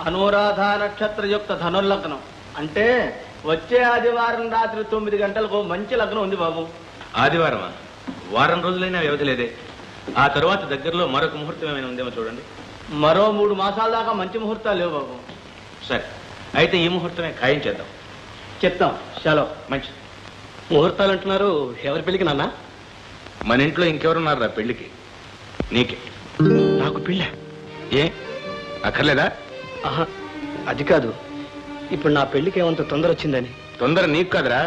అనురాధ నక్షత్రయుక్త ధనుర్లగ్నం అంటే వచ్చే ఆదివారం రాత్రి 9 గంటలకు మంచి లగ్నం ఉంది బాబు. ఆదివారమా? వారం రోజులైనా వ్యవధి లేదే. ఆ తరువాత దగ్గరలో మరొక ముహూర్తం ఏమైనా ఉందేమో చూడండి. మరో 3 మాసాల దాకా మంచి ముహూర్తాలు లేవు బాబు. సరే, అయితే ఈ ముహూర్తమే ఖాయం చేద్దాం. చెప్తాం. చలో. మంచిది. ముహూర్తాలు అంటున్నారు, ఎవరి పెళ్లికి నాన్న? మన ఇంట్లో ఇంకెవరున్నారు రా పెళ్లికి? నీకే. నాకు పెళ్ళ? ఏ అక్కర్లేదా? ఆహా, అది కాదు. ఇప్పుడు నా పెళ్లికి ఏమంత తొందర వచ్చిందని. తొందర నీకు కాదురా,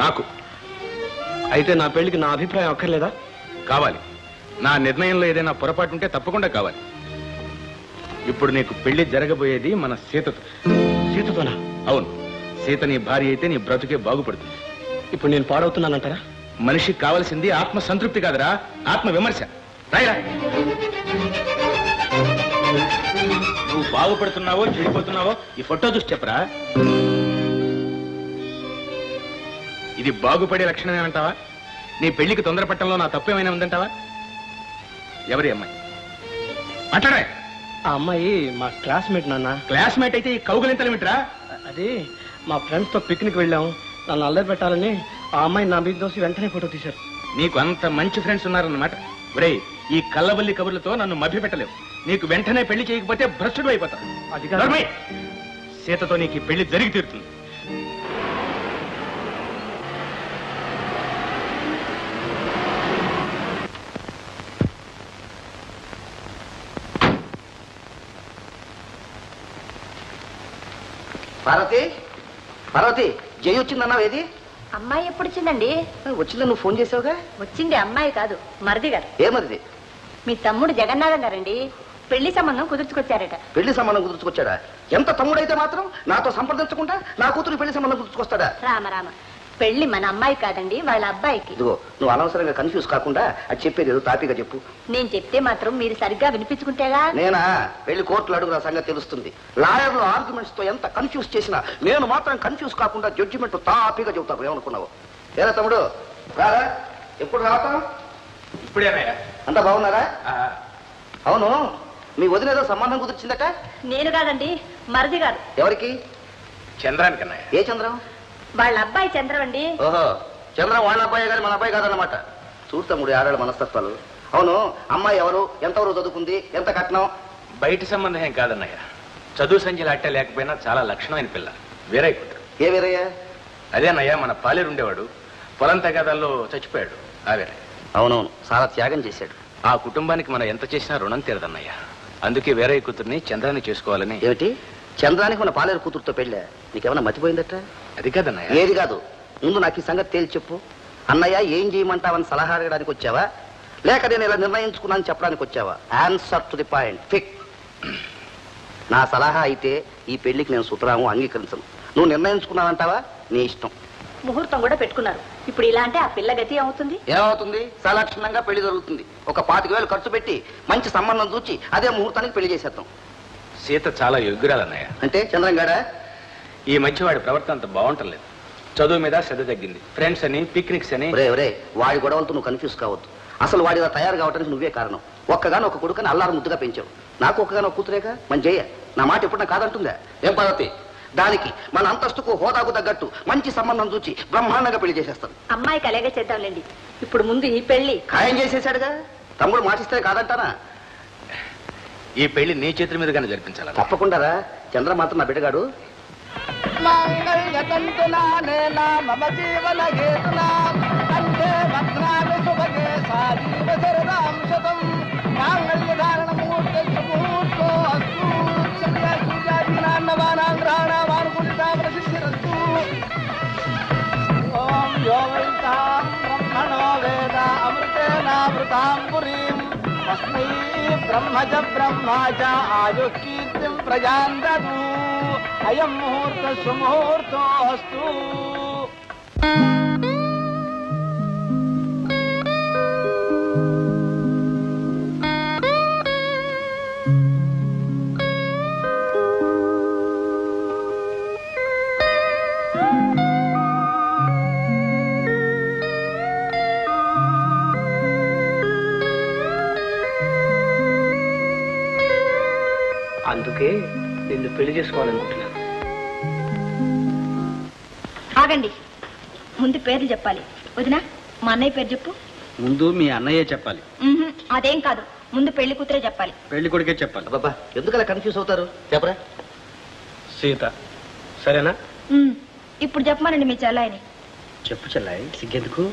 నాకు. అయితే నా పెళ్లికి నా అభిప్రాయం అక్కర్లేదా? కావాలి. నా నిర్ణయంలో ఏదైనా పొరపాటు ఉంటే తప్పకుండా కావాలి. ఇప్పుడు నీకు పెళ్లి జరగబోయేది మన సీతతో. సీతతోనా? అవును. సీత నీ భార్య అయితే నీ బ్రతుకే బాగుపడుతుంది. ఇప్పుడు నేను పాడవుతున్నానంటారా? మనిషికి కావాల్సింది ఆత్మ సంతృప్తి కాదురా, ఆత్మ విమర్శ. రాయరా. నువ్వు బాగుపడుతున్నావో చెడిపోతున్నావో ఈ ఫోటో చూసి చెప్పరా. ఇది బాగుపడే లక్షణమే అంటావా? నీ పెళ్లికి తొందరపట్టంలో నా తప్పేమైనా ఉందంటావా? ఎవరి అమ్మాయి? మాట్లాడే. ఆ అమ్మాయి మా క్లాస్మేట్ నాన్న. క్లాస్మేట్ అయితే ఈ కౌగులింతలేమిట్రా? అది మా ఫ్రెండ్స్ తో పిక్నిక్ వెళ్ళాము. నన్ను అల్లరి పెట్టాలని ఆ అమ్మాయి నా మీద దోసి వెంటనే ఫోటో తీశారు. నీకు అంత మంచి ఫ్రెండ్స్ ఉన్నారన్నమాట. ఒరేయ్, ఈ కల్లబల్లి కబుర్లతో నన్ను మభ్య పెట్టలేవు. నీకు వెంటనే పెళ్లి చేయకపోతే భ్రష్టుడు అయిపోతావు. అది కాదు. సీతతో నీకు పెళ్లి జరిగి తీరుతుంది. పార్వతి, పార్వతి, జయ వచ్చిందన్నావు. ఏది అమ్మాయి ఎప్పుడు వచ్చిందండి? వచ్చిందా? నువ్వు ఫోన్ చేసావుగా. వచ్చింది అమ్మాయి కాదు, మరిది గారు. ఏమరిది? మీ తమ్ముడు జగన్నాథం గారండి. పెళ్లి సంబంధం కుదుర్చుకొచ్చారట. పెళ్లి సంబంధం కుదుర్చుకొచ్చాడా? ఎంత తమ్ముడైతే మాత్రం నాతో సంప్రదించకుండా నా కూతురు పెళ్లి సంబంధం కుదుర్చుకొస్తాడా? రామ రామ, పెళ్లి మన అమ్మాయి కాదండి, వాళ్ళ అబ్బాయికి. ఇదిగో, నువ్వు అనవసరంగా కన్ఫ్యూజ్ కాకుండా అది చెప్పేది ఏదో తాపిగా చెప్పు. నేను చెప్తే మాత్రం మీరు సరిగ్గా వినిపించుకుంటేగా. నేనా? వెళ్ళి కోర్టులో అడుగు, నా సంగతి తెలుస్తుంది. లాయర్లు ఆర్గ్యుమెంట్స్ తో ఎంత కన్ఫ్యూజ్ చేసినా నేను మాత్రం కన్ఫ్యూజ్ కాకుండా జడ్జిమెంట్ తాపిగా చెబుతాను. ఏమనుకున్నావు? ఏరా తమ్ముడు, రారా. ఎప్పుడు రావటం? ఇప్పుడేనాయా? అంతా బాగున్నారా? అవును, మీ వదిన ఏదో సంబంధం కుదిర్చిందట. నేను కాదండి, మరిది గారు. ఎవరికి? చంద్రానికి అన్నయ్య. ఏ చంద్రం? వాళ్ళ అబ్బాయి చంద్రం అండి. ఓహో, చంద్రం వాళ్ళ అబ్బాయి గారు, మన అబ్బాయి కాదన్నమాట. చూడు తమ్ముడు, ఆడాళ్ళ మనస్తత్వాలు. అవును, అమ్మాయి ఎవరు, ఎంతవరకు చదువుకుంది, ఎంత కట్నం? బయట సంబంధం ఏం కాదన్నయ్య. చదువు సంఖ్యలు అట్టే లేకపోయినా చాలా లక్షణమైన పిల్ల. వేరే కుట్ర. ఏ వేరయ్యా? అదేనయ్యా, మన పాలేరు ఉండేవాడు, పొలం తగాదాల్లో చచ్చిపోయాడు. ఆ వేరే. అవునవును, చాలా త్యాగం చేశాడు. ఆ కుటుంబానికి మనం ఎంత చేసినా రుణం తీరదన్నయ్య. అందుకే వేరే కూతుర్ని చంద్రాన్ని చేసుకోవాలని. ఏమిటి? చంద్రానికి మన పాలేరు కూతురుతో పెళ్ళా? నీకేమైనా మతిపోయిందట? అది కాదన్నయ్య. ఏది కాదు, ముందు నాకు ఈ సంగతి తేల్చి చెప్పు. అన్నయ్య ఏం చేయమంటావని సలహా అడగడానికి వచ్చావా, లేక నేను ఇలా నిర్ణయించుకున్నాను చెప్పడానికి వచ్చావా? ఆన్సర్ టు ది పాయింట్, ఫిక్. నా సలహా అయితే ఈ పెళ్లికి నేను సుతరాము అంగీకరించను. నువ్వు నిర్ణయించుకున్నావంటావా, నీ ఇష్టం. ముహూర్తం కూడా పెట్టుకున్నారు. ఇప్పుడు ఇలా అంటే ఆ పిల్ల గతి ఏమవుతుంది? ఏమవుతుంది? సలక్షణంగా పెళ్లి జరుగుతుంది. ఒక 25,000 ఖర్చు పెట్టి మంచి సంబంధం చూచి అదే ముహూర్తానికి పెళ్లి చేసేద్దాం. సీత చాలా యోగ్యురాలన్నయ్య. అంటే చంద్రంగాడా? ఈ మధ్య వాడి ప్రవర్తన అంత బాగుంటలేదు. చదువు మీద శ్రద్ధ తగ్గింది. ఫ్రెండ్స్ అని, పిక్నిక్స్ అని. ఒరే, వాడి గొడవలతో నువ్వు కన్ఫ్యూజ్ కావద్దు. అసలు వాడి ఇలా తయారు కావడానికి నువ్వే కారణం. ఒక్కగానో ఒక కొడుకుని అల్లారు ముద్దుగా పెంచావు. నాకు ఒక్కగానో కూతురేగా, మన జయ. నా మాట ఎప్పుడన్నా కాదంటుందా? ఏం పార్వతి? దానికి మన అంతస్తుకు హోదాకు తగ్గట్టు మంచి సంబంధం చూచి బ్రహ్మాండంగా పెళ్లి చేసేస్తాను. అమ్మాయికి అలాగే చేద్దాంలేండి. ఇప్పుడు ముందు ఈ పెళ్లి ఖాయం చేసేసాడుగా. తమ్ముడు మాటిస్తే కాదంటానా? ఈ పెళ్లి నీ చేతుల మీదుగానే జరిపించాల. తప్పకుండా రా. చంద్ర మాత్రం నా బిడ్డగాడు. బ్రహ్మజ బ్రహ్మాజ ఆయు కీర్తిం ప్రజాన్ దదు అయం ముహూర్త సుముహూర్తోస్తు. అందుకే నిన్ను పెళ్లి చేసుకోవాలనుకుంటున్నాను. ఆగండి, ముందు పేర్లు చెప్పాలి. వదినా, మా అన్నయ్య పేరు చెప్పు. ముందు మీ అన్నయ్యే చెప్పాలి. అదేం కాదు, ముందు పెళ్లి కూతురే చెప్పాలి. పెళ్లి కొడుకే చెప్పాలి. బాబా ఎందుకు అలా కన్ఫ్యూజ్ అవుతారు? చెప్పరా. సీత. సరేనా? ఇప్పుడు చెప్పమనండి మీ చెల్లాయిని. చెప్పు చెల్లాయి, సిగ్గెందుకు?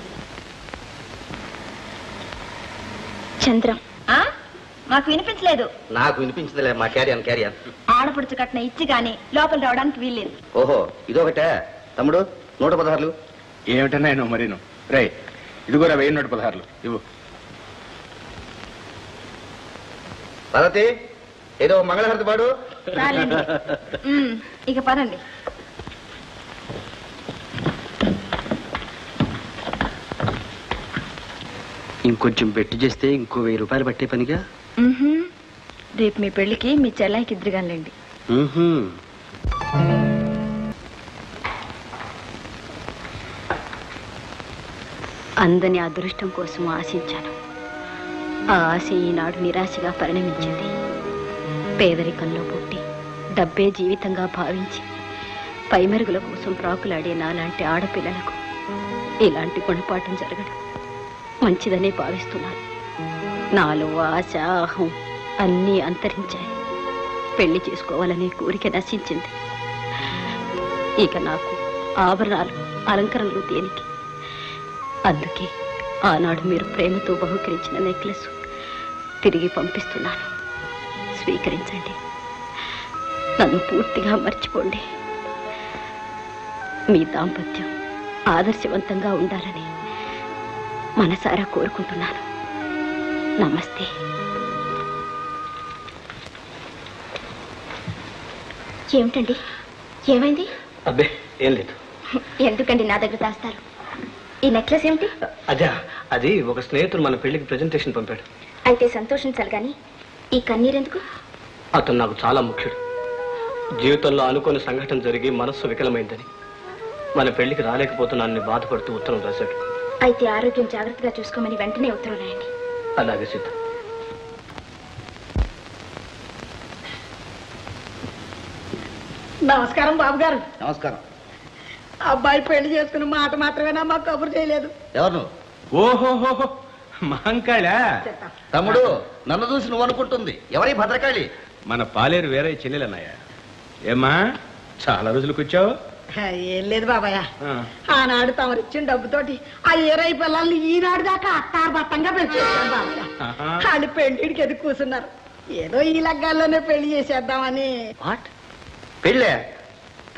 చంద్రం. మాకు వినిపించలేదు. నాకు వినిపించదులే, మా క్యారియన్ క్యారియన్. ఆడపడుచు కట్టిన ఇచ్చి గాని లోపల రావడానికి వీల్లేదు. ఓహో, ఇదొకటే. తమ్ముడు 116. ఏమిటన్నా నువ్వు మరీను రై, ఇదిగోరా 1116 ఇవ్వు. పార్వతి, ఏదో మంగళహారతి పాడు. చాలండి. ఇక పదండి. ఇంకొంచెం బెట్టు చేస్తే ఇంకో 1000 రూపాయలు పట్టే పనిగా. రేపు మీ పెళ్లికి మీ చెల్లాయికి ఇద్దరుగానండి. అందని అదృష్టం కోసం ఆశించాను. ఆ ఆశ ఈనాడు నిరాశగా పరిణమించింది. పేదరికంలో పుట్టి డబ్బే జీవితంగా భావించి పైమెరుగుల కోసం ప్రాకులాడే నాలాంటి ఆడపిల్లలకు ఇలాంటి గుణపాఠం జరగడం మంచిదనే భావిస్తున్నాను. నాలో ఆశ, అహం అన్నీ అంతరించాయి. పెళ్లి చేసుకోవాలనే కోరిక నశించింది. ఇక నాకు ఆభరణాలు, అలంకరణలు దేనికి? అందుకే ఆనాడు మీరు ప్రేమతో బహుకరించిన నెక్లెస్ తిరిగి పంపిస్తున్నాను. స్వీకరించండి. నన్ను పూర్తిగా మర్చిపోండి. మీ దాంపత్యం ఆదర్శవంతంగా ఉండాలని మనసారా కోరుకుంటున్నాను. నమస్తే. ఏమిటండి, ఏమైంది? అబ్బే ఏం లేదు. ఎందుకండి నా దగ్గర దాస్తారు? ఈ నెక్లెస్ ఏమిటి? అదే, అది ఒక స్నేహితుడు మన పెళ్లికి ప్రెజెంటేషన్ పంపాడు. అయితే సంతోషించాలి కానీ ఈ కన్నీరెందుకు? అతను నాకు చాలా ముఖ్యుడు. జీవితంలో అనుకోని సంఘటన జరిగి మనస్సు వికలమైందని, మన పెళ్లికి రాలేకపోతున్నానని బాధపడుతూ ఉత్తరం రాశాడు. అయితే ఆరోగ్యం జాగ్రత్తగా చూసుకోమని వెంటనే ఉత్తరం రాయండి. అలాగే సీత. నమస్కారం బాబు గారు. నమస్కారం. అబ్బాయి పెళ్లి చేసుకున్న మాట మాత్రమేనా మాకు కబురు చేయలేదు? ఎవరు నువ్వు? ఓహోహోహో, మహంకాళ. తమ్ముడు, నన్ను చూసి నువ్వు అనుకుంటుంది ఎవరి భద్రకాళి? మన పాలేరు వేరే చెల్లెలన్నయ్య. ఏమ్మా చాలా రోజులకు వచ్చావు? ఏం లేదు బాబాయ్, ఆనాడు తమరిచ్చిన డబ్బుతోటి ఆ 20 పిల్లల్ని ఈనాడు దాకా అట్టారబట్టంగా పెంచేశాను బాబాయ్. వాళ్ళు పెళ్లిడికి ఎదుగు కూర్చున్నారు. ఏదో ఈ లగ్గాల్లోనే పెళ్లి చేసేద్దామని. వాట్? పెళ్ళే?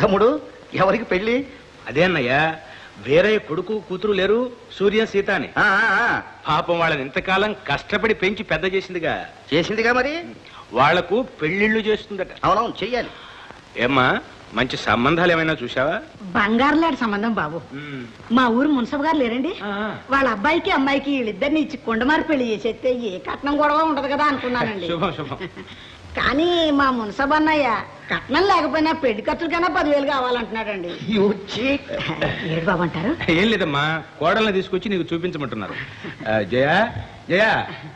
తమ్ముడు, ఎవరికి పెళ్లి? అదే అన్నయ్య, వేరే కొడుకు కూతురు లేరు, సూర్య సీత అని. పాపం వాళ్ళని ఇంతకాలం కష్టపడి పెంచి పెద్ద చేసిందిగా. చేసిందిగా మరి. వాళ్లకు పెళ్లిళ్ళు చేస్తుందట. అవునవును, చెయ్యాలి. ఏమ్మా, మంచి సంబంధాలు ఏమైనా చూసావా? బంగారులాంటి సంబంధం బాబు. మా ఊరు మున్సబ్ గారు లేరండి, వాళ్ళ అబ్బాయికి అమ్మాయికి వీళ్ళిద్దరిని ఇచ్చి కొండమారి పెళ్లి చేసేస్తే ఏ కట్నం గొడవ ఉండదు కదా అనుకున్నానండి. శుభం శుభం. కానీ మా మున్సబ్ అన్నయ్య కట్నం లేకపోయినా పెళ్లి ఖర్చులకైనా 10,000 కావాలంటున్నాడండి. ఏడు బాబు అంటారు? ఏం లేదమ్మా, కోడల్ని తీసుకొచ్చి నీకు చూపించమంటున్నారు. జయా, జయా,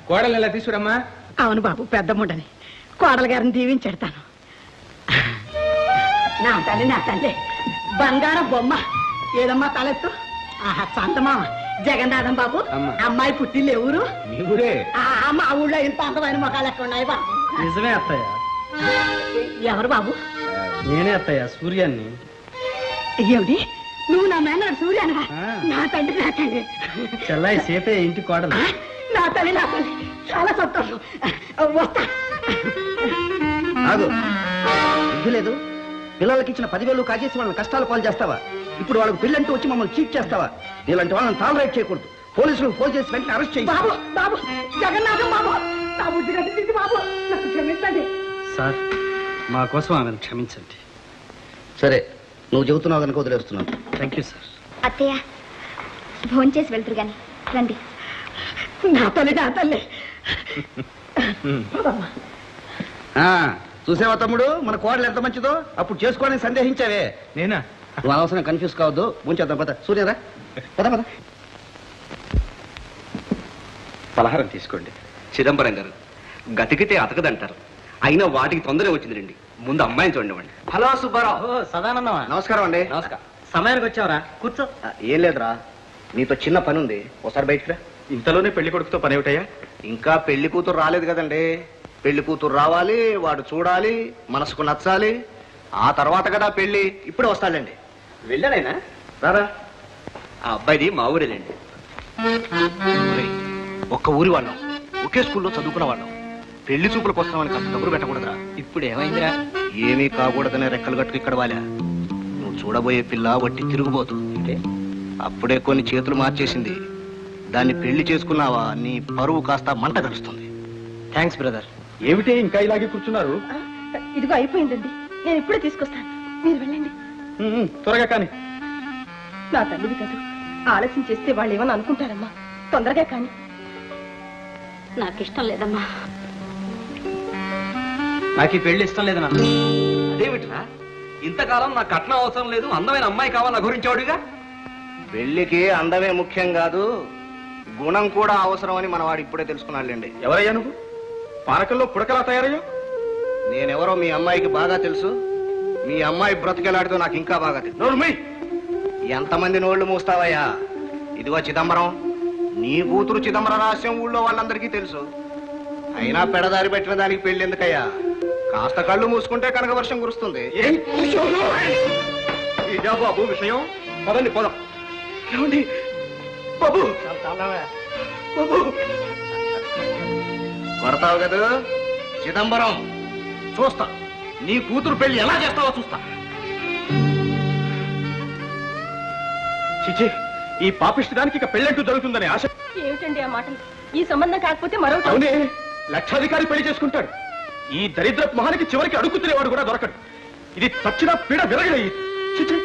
కోడల్ని ఎలా తీసుకురమ్మా. అవును బాబు, పెద్ద ముడని కోడల గారిని దీవించెడతాను. నా తల్లి, నా తల్లి, బంగారం బొమ్మ. ఏదమ్మా తలెత్తు. ఆహా, సంతమామ జగన్నాథం బాబు. అమ్మాయి పుట్టిల్లు ఎవరు? మీ ఊరే. మా ఊళ్ళో ఇంత అందమైన మొఖాలు ఎక్కడ ఉన్నాయి బాబు? నిజమే అత్తయ్య. ఎవరు బాబు? నేనే అత్తయ్య, సూర్యాన్ని. ఏమిటి, నువ్వు నా మేనడు సూర్యానవా? నా తండ్రి, నా తండ్రి. చెల్లాయి సీతే ఇంటి కోడలు. నా తల్లి, నా తల్లి, చాలా సంతోషం. వస్తా. ఇది లేదు, పిల్లలకి ఇచ్చిన 10,000 కాజేసి వాళ్ళని కష్టాలు పాలు చేస్తావా? ఇప్పుడు వాళ్ళకి పెళ్ళంటూ వచ్చి మమ్మల్ని చీట్ చేస్తావా? ఇలాంటి వాళ్ళని టాలరేట్ చేయకూడదు. పోలీసులకు ఫోన్ చేసి వెంటనే అరెస్ట్ చేయి. బాబు, బాబు, జగన్నాథం బాబు, నా బుద్ధి కట్టింది బాబు, నన్ను క్షమించండి. సార్, మా కోసం ఆమెను క్షమించండి. సరే, నువ్వు చెబుతున్నావు కనుక వదిలేస్తున్నాను. Thank you sir. అత్తయ్య, భోజనం చేసి వెళ్తురు గాని రండి. నా తల్లి, నా తల్లి. చూసావా తమ్ముడు, మన కోడలు ఎంత మంచిదో? అప్పుడు చేసుకోవాలని సందేహించావే. నేనా? నువ్వు అనవసరం కన్ఫ్యూజ్ కావద్దు. ఉంచేద్దాం పద. సూర్యరా, పద పద. పలహారం తీసుకోండి. చిదంబరం గారు, గతికితే అతకదంటారు, అయినా వాటికి తొందర వచ్చింది రండి. ముందు అమ్మాయిని చూడండి. హలో సుబ్బారావు. సదానందమా? నమస్కారం అండి. నమస్కారం. సమయానికి వచ్చావరా? కూర్చో. ఏం లేదురా, నీతో చిన్న పని ఉంది, ఒకసారి బయటికి రా. ఇంతలోనే పెళ్లి కొడుకుతో పని ఏమిటయ్యా? ఇంకా పెళ్లి కూతురు రాలేదు కదండి. పెళ్లి కూతురు రావాలి, వాడు చూడాలి, మనసుకు నచ్చాలి, ఆ తర్వాత కదా పెళ్లి. ఇప్పుడే వస్తాడండి. వెళ్ళాడైనా? రారా. ఆ అబ్బాయిది మా ఊరేనండి. ఒక్క ఊరి వాళ్ళం, ఒకే స్కూల్లో చదువుకున్న వాళ్ళం. పెళ్లి చూపులకు వస్తామని కాస్త కబురు పెట్టకూడదురా. ఇప్పుడు ఏమైందిరా? ఏమీ కాకూడదనే రెక్కలు కట్టుకు ఇక్కడ వాలా. నువ్వు చూడబోయే పిల్ల వట్టి తిరుగుబోతు. అప్పుడే కొన్ని చేతులు మార్చేసింది. దాన్ని పెళ్లి చేసుకున్నావా నీ పరువు కాస్త మంట కలుస్తుంది. Thanks brother. ఏమిటి ఇంకా ఇలాగే కూర్చున్నారు? ఇదిగో అయిపోయిందండి, నేను ఇప్పుడే తీసుకొస్తాను, మీరు వెళ్ళండి. త్వరగా కానీ. నా తల్లిది కాదు, ఆలస్యం చేస్తే వాళ్ళు ఏమని అనుకుంటారమ్మా. తొందరగా కానీ. నాకు ఇష్టం లేదమ్మా. నాకు ఈ పెళ్లి ఇష్టం లేదన్నా. అదేమిట్రా, ఇంతకాలం నాకు కట్నం అవసరం లేదు, అందమైన అమ్మాయి కావాలని గురించేవాడుగా. పెళ్లికి అందమే ముఖ్యం కాదు, గుణం కూడా అవసరమని మన వాడు ఇప్పుడే తెలుసుకున్నాడులేండి. ఎవరయ్యా నువ్వు? పానకంలో పుడకలా తయారయ్యా? నేనెవరో మీ అమ్మాయికి బాగా తెలుసు. మీ అమ్మాయి బ్రతికెలాడితో నాకు ఇంకా బాగా తెలుసు. నోర్మై! ఎంతమంది నోళ్లు మూస్తావయ్యా? ఇదిగో చిదంబరం, నీ కూతురు చిదంబర రహస్యం ఊళ్ళో వాళ్ళందరికీ తెలుసు. అయినా పెడదారి పెట్టిన దానికి పెళ్లి ఎందుకయ్యా? కాస్త కళ్ళు మూసుకుంటే కనుక వర్షం కురుస్తుంది. ఇదా బాబు విషయం? పదండి పోదాం. ఏమండి బాబు? బాబు కొడతావు కదా చిదంబరం, చూస్తా నీ కూతురు పెళ్లి ఎలా చేస్తావో చూస్తా. చిచి, ఈ పాపిష్టి దానికి ఇక పెళ్ళంటూ జరుగుతుందని ఆశ. ఏమిటండి ఆ మాటలు? ఈ సంబంధం కాకపోతే మరొకటి. అవునే, లక్షాధికారి పెళ్లి చేసుకుంటాడు. ఈ దరిద్ర మొహానికి చివరికి అడుగు తినేవాడు కూడా దొరకడు. ఇది చచ్చిన పీడ విరగలేదు. చిచి,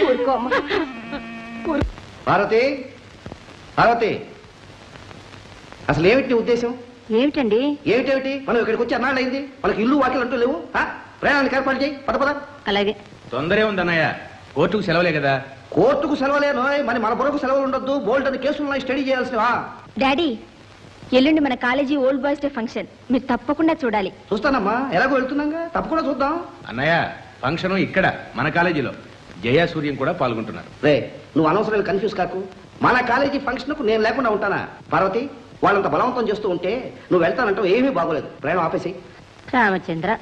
ఊరుకో అమ్మా. పార్వతి, పార్వతి, అసలు ఏమిటి నీ ఉద్దేశం? ఏమిటండి? ఏమిటేమిటి? మనం ఇక్కడికి వచ్చి అన్నాళ్ళు అయింది, మనకి ఇల్లు వాకిలు అంటూ లేవు. ప్రయాణానికి ఏర్పాటు చేయి, పద పద. అలాగే. తొందరే ఉందన్నయ్య, కోర్టుకు సెలవులే కదా. కోర్టుకు సెలవులేను, మరి మన బుర్రకు సెలవులు ఉండొద్దు. బోల్డ్ అని కేసులు స్టడీ చేయాల్సినవా? డాడీ, ఎల్లుండి మన college old boys day function, మీరు తప్పకుండా చూడాలి. చూస్తానమ్మా, ఎలాగో వెళ్తున్నాగా, తప్పకుండా చూద్దాం. అన్నయ్య, ఫంక్షన్ ఇక్కడ మన కాలేజీలో జయ సూర్యం కూడా పాల్గొంటున్నారు. రే, నువ్వు అనవసరాలు కన్ఫ్యూజ్ కాకు. మన కాలేజీ ఫంక్షన్ కు నేను లేకుండా ఉంటానా? పార్వతి, వాళ్ళంత బలవంతం చేస్తూ ఉంటే నువ్వు వెళ్తానంటావు, ఏమీ బాగోలేదు. ప్రయాణం ఆపేసి. రామచంద్ర.